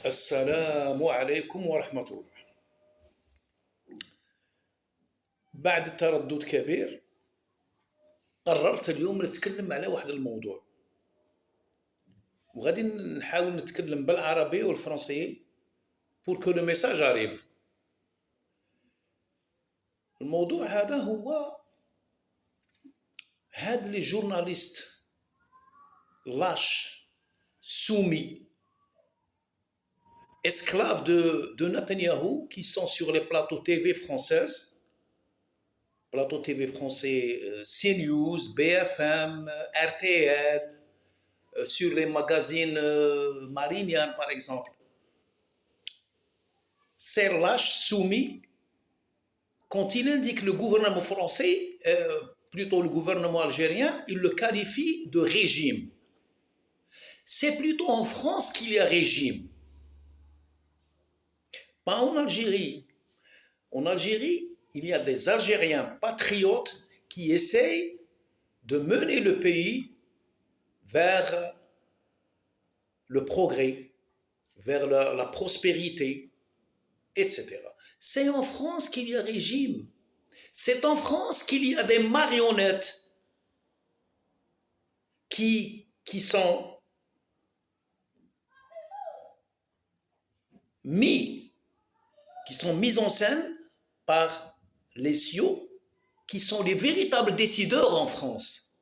السلام عليكم ورحمة الله. بعد تردد كبير قررت اليوم نتكلم على واحد الموضوع، وغادي نحاول نتكلم بالعربية والفرنسية pour que le message arrive. الموضوع هذا هو هاد لي جورناليست lâches, soumis, esclaves de Netanyahou qui sont sur les plateaux TV françaises, plateau TV français CNews, BFM, RTL, sur les magazines Marignan par exemple. Ces lâches soumis, quand il indique le gouvernement français, plutôt le gouvernement algérien, il le qualifie de régime. C'est plutôt en France qu'il y a régime, pas en Algérie. En Algérie, il y a des Algériens patriotes qui essayent de mener le pays vers le progrès, vers la prospérité, etc. C'est en France qu'il y a régime. C'est en France qu'il y a des marionnettes qui sont mises en scène par les CIO, qui sont les véritables décideurs en France.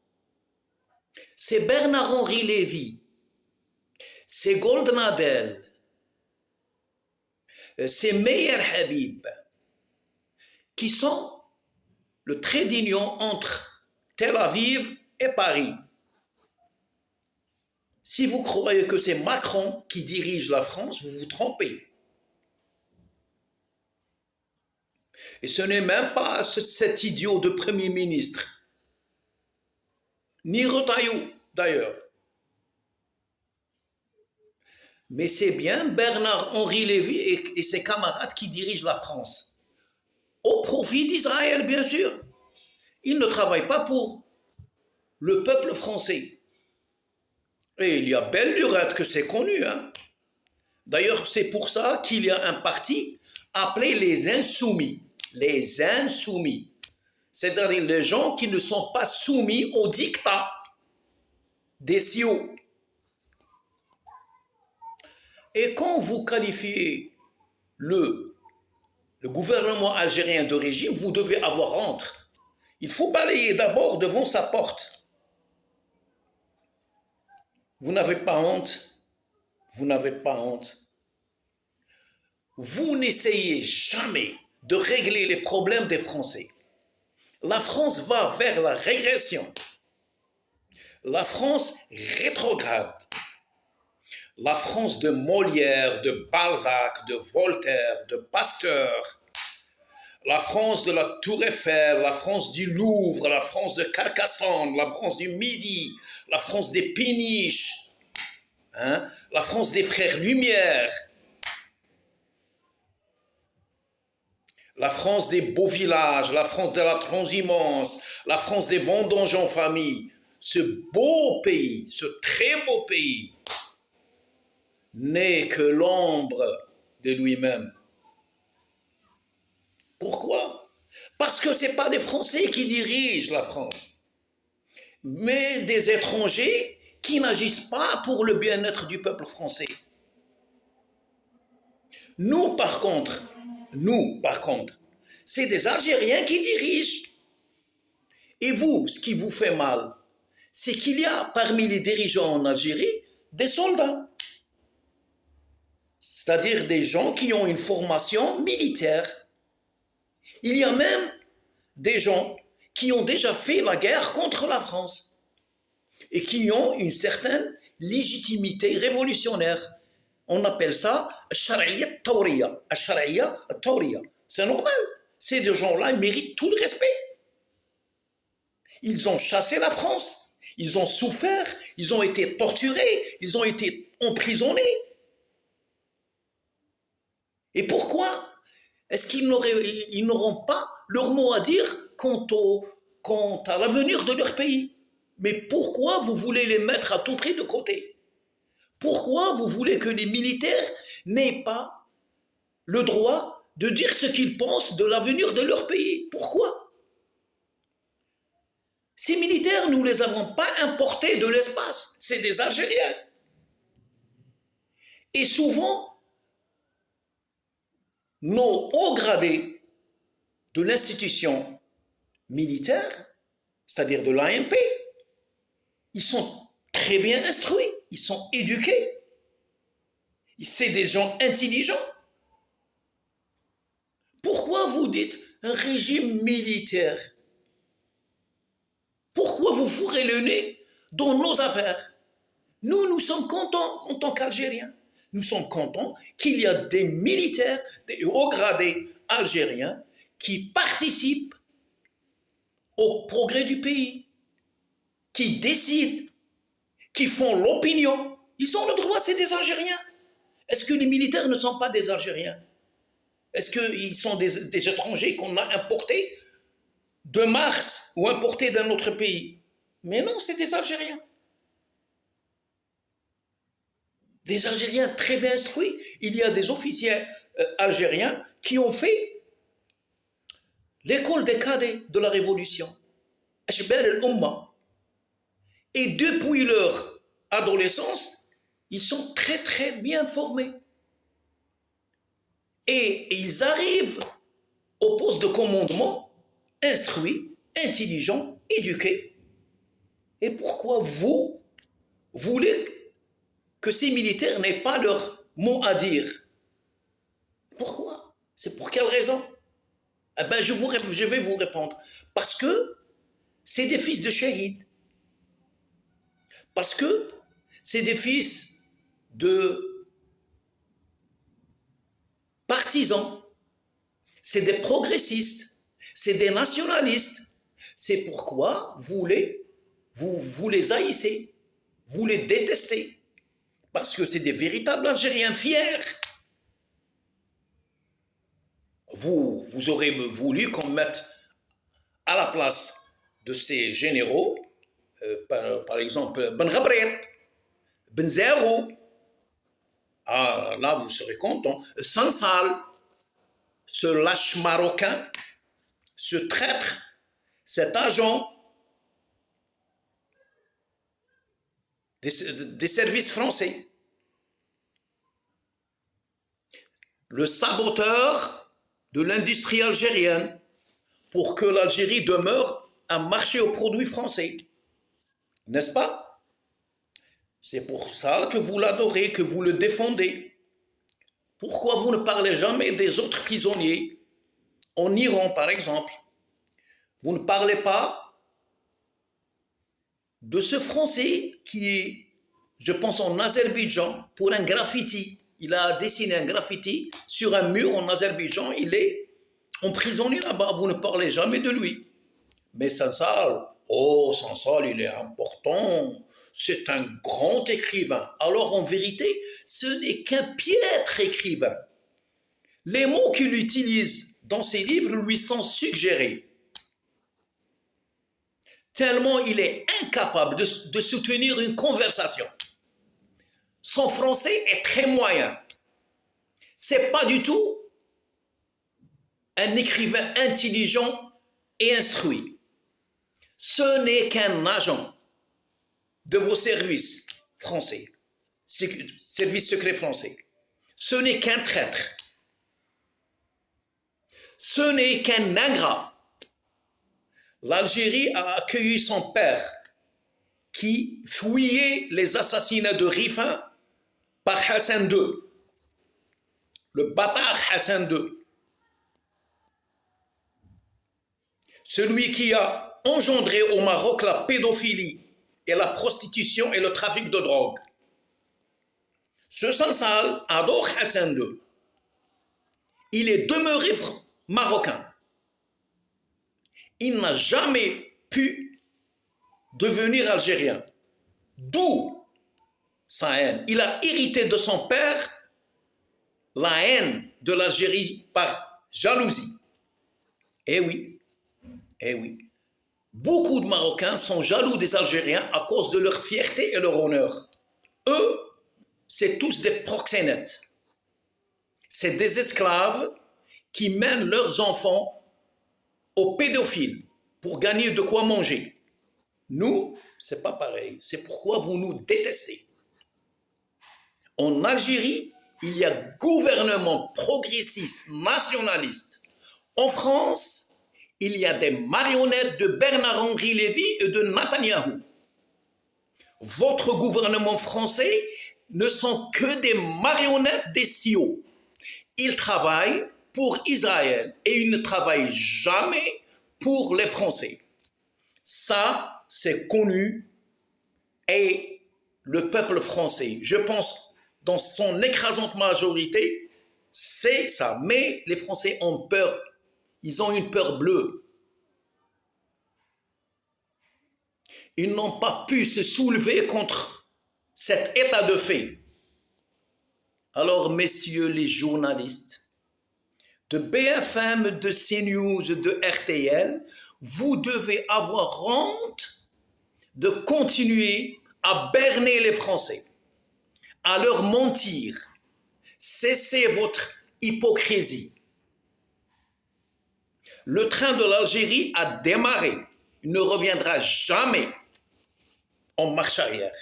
C'est Bernard-Henri Lévy, c'est Goldnadel, c'est Meyer Habib, qui sont le trait d'union entre Tel Aviv et Paris. Si vous croyez que c'est Macron qui dirige la France, vous vous trompez. Et ce n'est même pas cet idiot de Premier ministre, ni Retailleau d'ailleurs. Mais c'est bien Bernard-Henri Lévy et ses camarades qui dirigent la France. Au profit d'Israël, bien sûr. Ils ne travaillent pas pour le peuple français. Et il y a belle lurette que c'est connu. Hein. D'ailleurs, c'est pour ça qu'il y a un parti appelé les Insoumis. Les Insoumis. C'est-à-dire les gens qui ne sont pas soumis au diktat des CIO. Et quand vous qualifiez le gouvernement algérien de régime, vous devez avoir honte. Il faut balayer d'abord devant sa porte. Vous n'avez pas honte. Vous n'avez pas honte. Vous n'essayez jamais de régler les problèmes des Français. La France va vers la régression. La France rétrograde. La France de Molière, de Balzac, de Voltaire, de Pasteur, la France de la Tour Eiffel, la France du Louvre, la France de Carcassonne, la France du Midi, la France des Péniches, hein, la France des Frères Lumière, la France des beaux villages, la France de la transhumance, la France des vendanges en famille. Ce beau pays, ce très beau pays, n'est que l'ombre de lui-même. Pourquoi? Parce que ce n'est pas des Français qui dirigent la France, mais des étrangers qui n'agissent pas pour le bien-être du peuple français. Nous, par contre, c'est des Algériens qui dirigent. Et vous, ce qui vous fait mal, c'est qu'il y a parmi les dirigeants en Algérie des soldats. C'est-à-dire des gens qui ont une formation militaire. Il y a même des gens qui ont déjà fait la guerre contre la France et qui ont une certaine légitimité révolutionnaire. On appelle ça Sharia Tawriya. C'est normal. Ces deux gens-là, ils méritent tout le respect. Ils ont chassé la France. Ils ont souffert. Ils ont été torturés. Ils ont été emprisonnés. Et pourquoi est-ce qu'ils n'auront pas leur mot à dire quant à l'avenir de leur pays? Mais pourquoi vous voulez les mettre à tout prix de côté? Pourquoi vous voulez que les militaires n'aient pas le droit de dire ce qu'ils pensent de l'avenir de leur pays. Pourquoi? Ces militaires, nous ne les avons pas importés de l'espace. C'est des Algériens. Et souvent, nos hauts gradés de l'institution militaire, c'est-à-dire de l'AMP, ils sont très bien instruits, ils sont éduqués. C'est des gens intelligents. Pourquoi vous dites un régime militaire? Pourquoi vous fourrez le nez dans nos affaires? Nous sommes contents en tant qu'Algériens. Nous sommes contents qu'il y a des militaires, des hauts gradés algériens qui participent au progrès du pays, qui décident, qui font l'opinion. Ils ont le droit, c'est des Algériens. Est-ce que les militaires ne sont pas des Algériens? Est-ce qu'ils sont des étrangers qu'on a importés de Mars ou importés d'un autre pays? Mais non, c'est des Algériens. Des Algériens très bien instruits. Il y a des officiers algériens qui ont fait l'école des cadets de la Révolution. Et depuis leur adolescence, ils sont très très bien formés. Et ils arrivent au poste de commandement, instruits, intelligents, éduqués. Et pourquoi vous voulez que ces militaires n'aient pas leur mot à dire? Pourquoi? C'est pour quelle raison? Eh ben, je vais vous répondre. Parce que c'est des fils de shahid. Parce que c'est des fils de partisans. C'est des progressistes. C'est des nationalistes. C'est pourquoi vous les haïssez. Vous les détestez. Parce que c'est des véritables Algériens fiers. Vous aurez voulu qu'on mette à la place de ces généraux, par exemple, Ben Ghabriet, Ben Zerou, ah, là vous serez content, Sansal, ce lâche marocain, ce traître, cet agent des services français, le saboteur de l'industrie algérienne pour que l'Algérie demeure un marché aux produits français. N'est-ce pas? C'est pour ça que vous l'adorez, que vous le défendez. Pourquoi vous ne parlez jamais des autres prisonniers en Iran, par exemple? Vous ne parlez pas de ce Français qui est, je pense, en Azerbaïdjan pour un graffiti. Il a dessiné un graffiti sur un mur en Azerbaïdjan. Il est emprisonné là-bas. Vous ne parlez jamais de lui. Mais Sansal, oh, Sansal, il est important. C'est un grand écrivain. Alors, en vérité, ce n'est qu'un piètre écrivain. Les mots qu'il utilise dans ses livres lui sont suggérés. Tellement il est incapable de soutenir une conversation. Son français est très moyen. C'est pas du tout un écrivain intelligent et instruit. Ce n'est qu'un agent de vos services français, services secrets français. Ce n'est qu'un traître. Ce n'est qu'un ingrat. L'Algérie a accueilli son père qui fuyait les assassinats de Rifin par Hassan II, le bâtard Hassan II, celui qui a engendré au Maroc la pédophilie et la prostitution et le trafic de drogue. Ce Sansal adore Hassan II. Il est demeuré marocain. Il n'a jamais pu devenir algérien. D'où sa haine. Il a hérité de son père la haine de l'Algérie par jalousie. Eh oui, eh oui. Beaucoup de Marocains sont jaloux des Algériens à cause de leur fierté et leur honneur. Eux, c'est tous des proxénètes. C'est des esclaves qui mènent leurs enfants aux pédophiles pour gagner de quoi manger. Nous, c'est pas pareil. C'est pourquoi vous nous détestez. En Algérie, il y a gouvernement progressiste, nationaliste. En France, il y a des marionnettes de Bernard-Henri Lévy et de Netanyahou. Votre gouvernement français ne sont que des marionnettes des CEO. Ils travaillent pour Israël et ils ne travaillent jamais pour les Français. Ça, c'est connu et le peuple français, je pense, dans son écrasante majorité, c'est ça. Mais les Français ont peur. Ils ont une peur bleue. Ils n'ont pas pu se soulever contre cet état de fait. Alors, messieurs les journalistes de BFM, de CNews, de RTL, vous devez avoir honte de continuer à berner les Français, à leur mentir. Cessez votre hypocrisie. Le train de l'Algérie a démarré. Il ne reviendra jamais en marche arrière.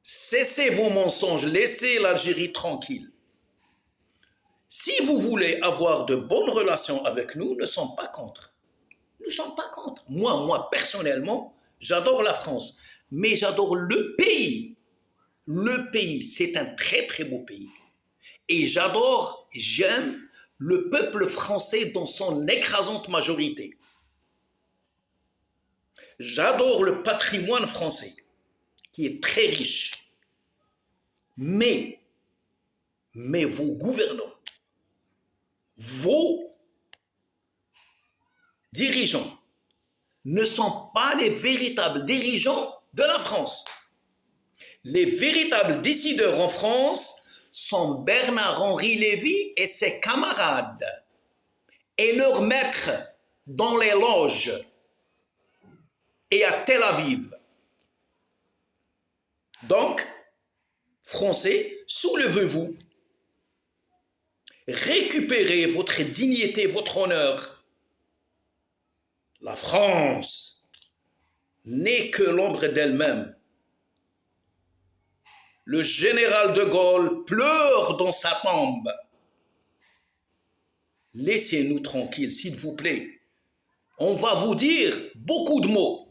Cessez vos mensonges, laissez l'Algérie tranquille. Si vous voulez avoir de bonnes relations avec nous, nous ne sommes pas contre. Nous ne sommes pas contre. Moi, personnellement, j'adore la France, mais j'adore le pays. Le pays, c'est un très, très beau pays. Et j'aime le peuple français dans son écrasante majorité. J'adore le patrimoine français, qui est très riche. Mais vos gouvernants, vos dirigeants ne sont pas les véritables dirigeants de la France. Les véritables décideurs en France sont Bernard-Henri Lévy et ses camarades et leurs maîtres dans les loges et à Tel Aviv. Donc, Français, soulevez-vous, récupérez votre dignité, votre honneur. La France n'est que l'ombre d'elle-même. Le général de Gaulle pleure dans sa tombe. Laissez-nous tranquilles, s'il vous plaît. On va vous dire beaucoup de mots,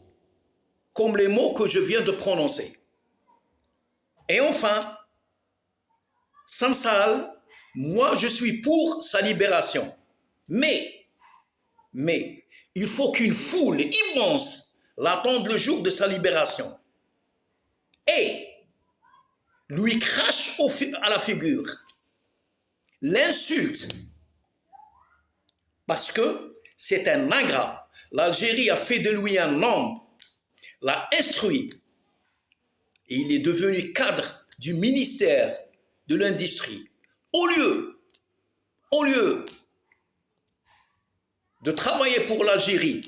comme les mots que je viens de prononcer. Et enfin, Samsal, moi je suis pour sa libération. Mais, il faut qu'une foule immense l'attende le jour de sa libération. Et lui crache à la figure, l'insulte, parce que c'est un ingrat. L'Algérie a fait de lui un homme, l'a instruit, et il est devenu cadre du ministère de l'Industrie. Au lieu de travailler pour l'Algérie,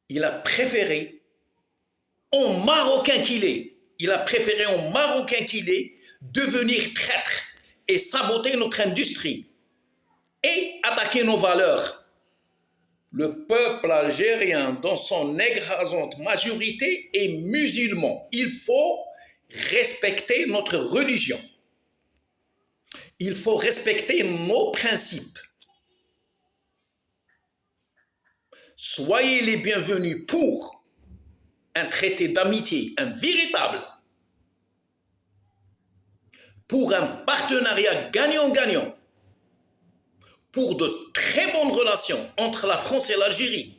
il a préféré, en Marocain qu'il est, devenir traître et saboter notre industrie et attaquer nos valeurs. Le peuple algérien, dans son écrasante majorité, est musulman. Il faut respecter notre religion. Il faut respecter nos principes. Soyez les bienvenus pour un traité d'amitié, un véritable, pour un partenariat gagnant-gagnant, pour de très bonnes relations entre la France et l'Algérie.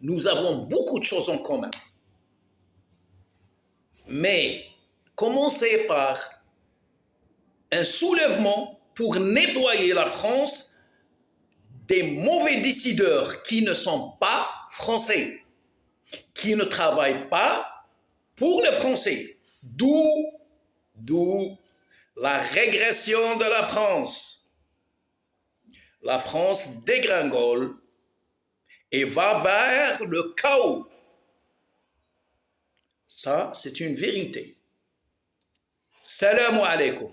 Nous avons beaucoup de choses en commun. Mais commencez par un soulèvement pour nettoyer la France des mauvais décideurs qui ne sont pas français, qui ne travaillent pas pour les Français. D'où la régression de la France. La France dégringole et va vers le chaos. Ça, c'est une vérité. Salam alaikum.